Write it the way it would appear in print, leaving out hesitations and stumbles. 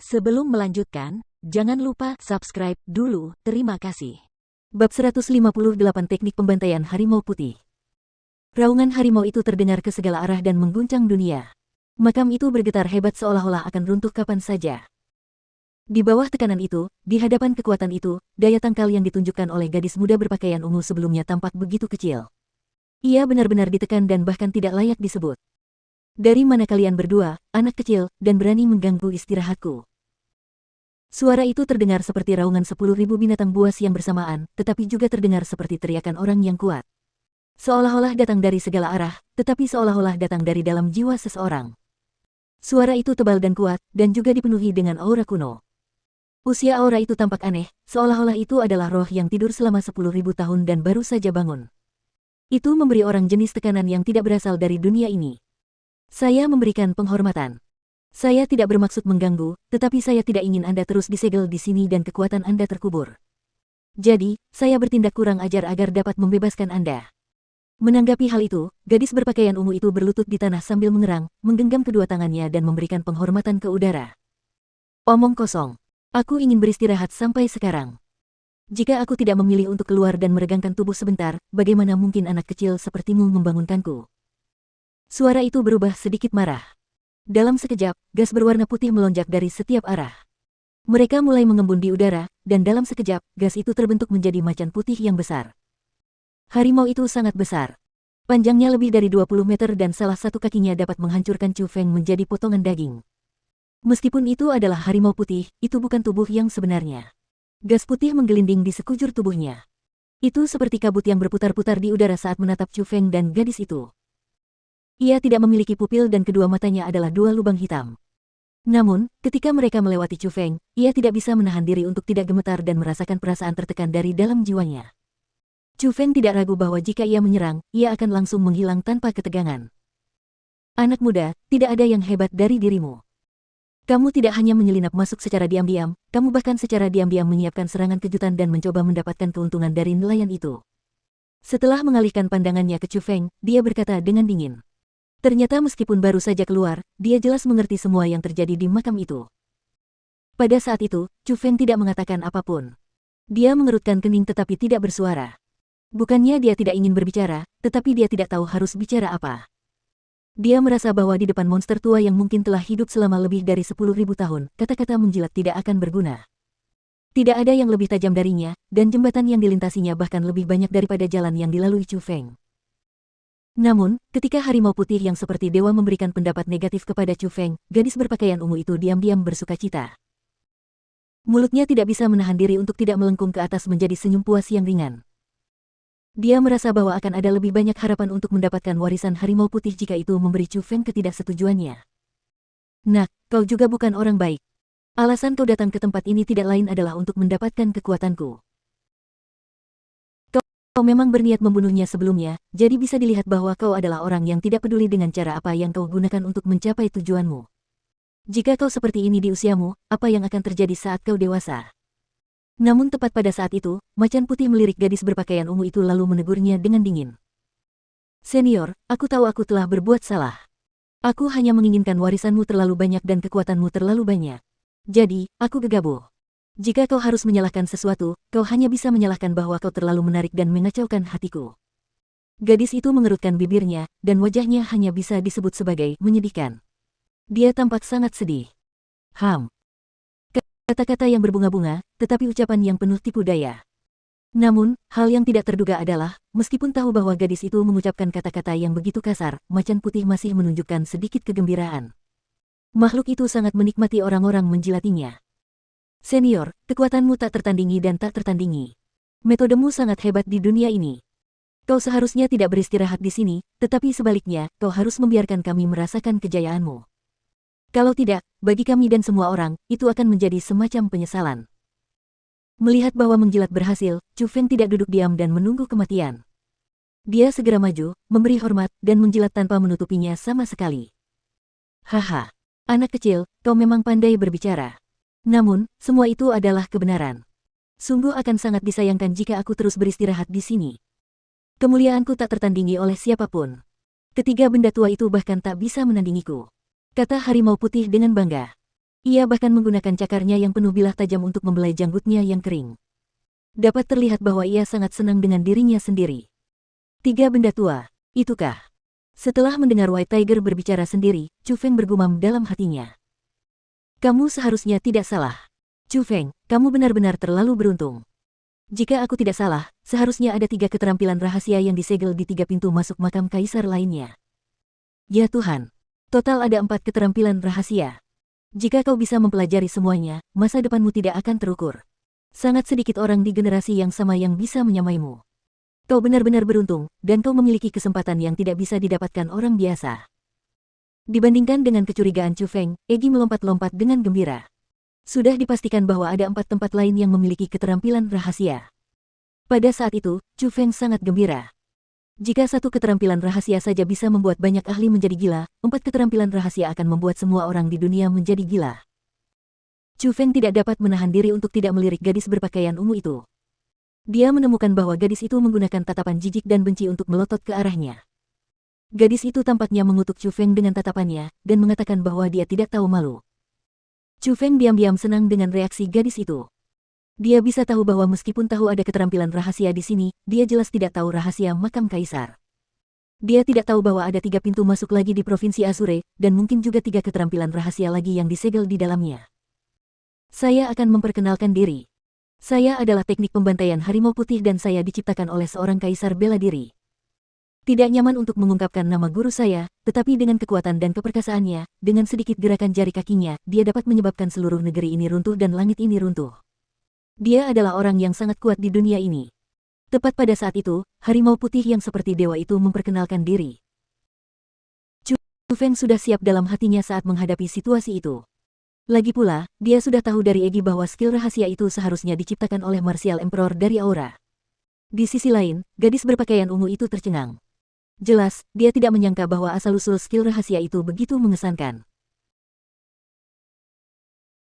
Sebelum melanjutkan, jangan lupa subscribe dulu, terima kasih. Bab 158 Teknik Pembantaian Harimau Putih. Raungan harimau itu terdengar ke segala arah dan mengguncang dunia. Makam itu bergetar hebat seolah-olah akan runtuh kapan saja. Di bawah tekanan itu, di hadapan kekuatan itu, daya tangkal yang ditunjukkan oleh gadis muda berpakaian ungu sebelumnya tampak begitu kecil. Ia benar-benar ditekan dan bahkan tidak layak disebut. Dari mana kalian berdua, anak kecil, dan berani mengganggu istirahatku? Suara itu terdengar seperti raungan 10.000 binatang buas yang bersamaan, tetapi juga terdengar seperti teriakan orang yang kuat. Seolah-olah datang dari segala arah, tetapi seolah-olah datang dari dalam jiwa seseorang. Suara itu tebal dan kuat, dan juga dipenuhi dengan aura kuno. Usia aura itu tampak aneh, seolah-olah itu adalah roh yang tidur selama 10.000 tahun dan baru saja bangun. Itu memberi orang jenis tekanan yang tidak berasal dari dunia ini. Saya memberikan penghormatan. Saya tidak bermaksud mengganggu, tetapi saya tidak ingin Anda terus disegel di sini dan kekuatan Anda terkubur. Jadi, saya bertindak kurang ajar agar dapat membebaskan Anda. Menanggapi hal itu, gadis berpakaian ungu itu berlutut di tanah sambil mengerang, menggenggam kedua tangannya dan memberikan penghormatan ke udara. Omong kosong. Aku ingin beristirahat sampai sekarang. Jika aku tidak memilih untuk keluar dan meregangkan tubuh sebentar, bagaimana mungkin anak kecil sepertimu membangunkanku? Suara itu berubah sedikit marah. Dalam sekejap, gas berwarna putih melonjak dari setiap arah. Mereka mulai mengembun di udara, dan dalam sekejap, gas itu terbentuk menjadi macan putih yang besar. Harimau itu sangat besar. Panjangnya lebih dari 20 meter dan salah satu kakinya dapat menghancurkan Chu Feng menjadi potongan daging. Meskipun itu adalah harimau putih, itu bukan tubuh yang sebenarnya. Gas putih menggelinding di sekujur tubuhnya. Itu seperti kabut yang berputar-putar di udara saat menatap Chu Feng dan gadis itu. Ia tidak memiliki pupil dan kedua matanya adalah dua lubang hitam. Namun, ketika mereka melewati Chu Feng, ia tidak bisa menahan diri untuk tidak gemetar dan merasakan perasaan tertekan dari dalam jiwanya. Chu Feng tidak ragu bahwa jika ia menyerang, ia akan langsung menghilang tanpa ketegangan. Anak muda, tidak ada yang hebat dari dirimu. Kamu tidak hanya menyelinap masuk secara diam-diam, kamu bahkan secara diam-diam menyiapkan serangan kejutan dan mencoba mendapatkan keuntungan dari nelayan itu. Setelah mengalihkan pandangannya ke Chu Feng, dia berkata dengan dingin. Ternyata meskipun baru saja keluar, dia jelas mengerti semua yang terjadi di makam itu. Pada saat itu, Chu Feng tidak mengatakan apapun. Dia mengerutkan kening tetapi tidak bersuara. Bukannya dia tidak ingin berbicara, tetapi dia tidak tahu harus bicara apa. Dia merasa bahwa di depan monster tua yang mungkin telah hidup selama lebih dari 10.000 tahun, kata-kata menjilat tidak akan berguna. Tidak ada yang lebih tajam darinya, dan jembatan yang dilintasinya bahkan lebih banyak daripada jalan yang dilalui Chu Feng. Namun, ketika harimau putih yang seperti dewa memberikan pendapat negatif kepada Chu Feng, gadis berpakaian ungu itu diam-diam bersukacita. Mulutnya tidak bisa menahan diri untuk tidak melengkung ke atas menjadi senyum puas yang ringan. Dia merasa bahwa akan ada lebih banyak harapan untuk mendapatkan warisan harimau putih jika itu memberi Chu Feng ketidaksetujuannya. Nak, kau juga bukan orang baik. Alasan kau datang ke tempat ini tidak lain adalah untuk mendapatkan kekuatanku. Kau memang berniat membunuhnya sebelumnya, jadi bisa dilihat bahwa kau adalah orang yang tidak peduli dengan cara apa yang kau gunakan untuk mencapai tujuanmu. Jika kau seperti ini di usiamu, apa yang akan terjadi saat kau dewasa? Namun tepat pada saat itu, macan putih melirik gadis berpakaian ungu itu lalu menegurnya dengan dingin. Senior, aku tahu aku telah berbuat salah. Aku hanya menginginkan warisanmu terlalu banyak dan kekuatanmu terlalu banyak. Jadi, aku gegabah. Jika kau harus menyalahkan sesuatu, kau hanya bisa menyalahkan bahwa kau terlalu menarik dan mengacaukan hatiku. Gadis itu mengerutkan bibirnya, dan wajahnya hanya bisa disebut sebagai menyedihkan. Dia tampak sangat sedih. Kata-kata yang berbunga-bunga, tetapi ucapan yang penuh tipu daya. Namun, hal yang tidak terduga adalah, meskipun tahu bahwa gadis itu mengucapkan kata-kata yang begitu kasar, macan putih masih menunjukkan sedikit kegembiraan. Makhluk itu sangat menikmati orang-orang menjilatinya. Senior, kekuatanmu tak tertandingi dan tak tertandingi. Metodemu sangat hebat di dunia ini. Kau seharusnya tidak beristirahat di sini, tetapi sebaliknya, kau harus membiarkan kami merasakan kejayaanmu. Kalau tidak, bagi kami dan semua orang, itu akan menjadi semacam penyesalan. Melihat bahwa menjilat berhasil, Chu Feng tidak duduk diam dan menunggu kematian. Dia segera maju, memberi hormat, dan menjilat tanpa menutupinya sama sekali. Haha, anak kecil, kau memang pandai berbicara. Namun, semua itu adalah kebenaran. Sungguh akan sangat disayangkan jika aku terus beristirahat di sini. Kemuliaanku tak tertandingi oleh siapapun. Ketiga benda tua itu bahkan tak bisa menandingiku. Kata harimau putih dengan bangga. Ia bahkan menggunakan cakarnya yang penuh bilah tajam untuk membelai janggutnya yang kering. Dapat terlihat bahwa ia sangat senang dengan dirinya sendiri. 3 benda tua, itukah? Setelah mendengar White Tiger berbicara sendiri, Chu Feng bergumam dalam hatinya. Kamu seharusnya tidak salah. Chu Feng, kamu benar-benar terlalu beruntung. Jika aku tidak salah, seharusnya ada 3 keterampilan rahasia yang disegel di 3 pintu masuk makam kaisar lainnya. Ya Tuhan, total ada 4 keterampilan rahasia. Jika kau bisa mempelajari semuanya, masa depanmu tidak akan terukur. Sangat sedikit orang di generasi yang sama yang bisa menyamaimu. Kau benar-benar beruntung, dan kau memiliki kesempatan yang tidak bisa didapatkan orang biasa. Dibandingkan dengan kecurigaan Chu Feng, Egi melompat-lompat dengan gembira. Sudah dipastikan bahwa ada 4 tempat lain yang memiliki keterampilan rahasia. Pada saat itu, Chu Feng sangat gembira. Jika 1 keterampilan rahasia saja bisa membuat banyak ahli menjadi gila, 4 keterampilan rahasia akan membuat semua orang di dunia menjadi gila. Chu Feng tidak dapat menahan diri untuk tidak melirik gadis berpakaian ungu itu. Dia menemukan bahwa gadis itu menggunakan tatapan jijik dan benci untuk melotot ke arahnya. Gadis itu tampaknya mengutuk Chu Feng dengan tatapannya, dan mengatakan bahwa dia tidak tahu malu. Chu Feng diam-diam senang dengan reaksi gadis itu. Dia bisa tahu bahwa meskipun tahu ada keterampilan rahasia di sini, dia jelas tidak tahu rahasia makam kaisar. Dia tidak tahu bahwa ada 3 pintu masuk lagi di Provinsi Azure, dan mungkin juga 3 keterampilan rahasia lagi yang disegel di dalamnya. Saya akan memperkenalkan diri. Saya adalah teknik pembantaian harimau putih dan saya diciptakan oleh seorang kaisar bela diri. Tidak nyaman untuk mengungkapkan nama guru saya, tetapi dengan kekuatan dan keperkasaannya, dengan sedikit gerakan jari kakinya, dia dapat menyebabkan seluruh negeri ini runtuh dan langit ini runtuh. Dia adalah orang yang sangat kuat di dunia ini. Tepat pada saat itu, harimau putih yang seperti dewa itu memperkenalkan diri. Chu Feng sudah siap dalam hatinya saat menghadapi situasi itu. Lagi pula, dia sudah tahu dari Egi bahwa skill rahasia itu seharusnya diciptakan oleh Martial Emperor dari Aura. Di sisi lain, gadis berpakaian ungu itu tercengang. Jelas, dia tidak menyangka bahwa asal-usul skill rahasia itu begitu mengesankan.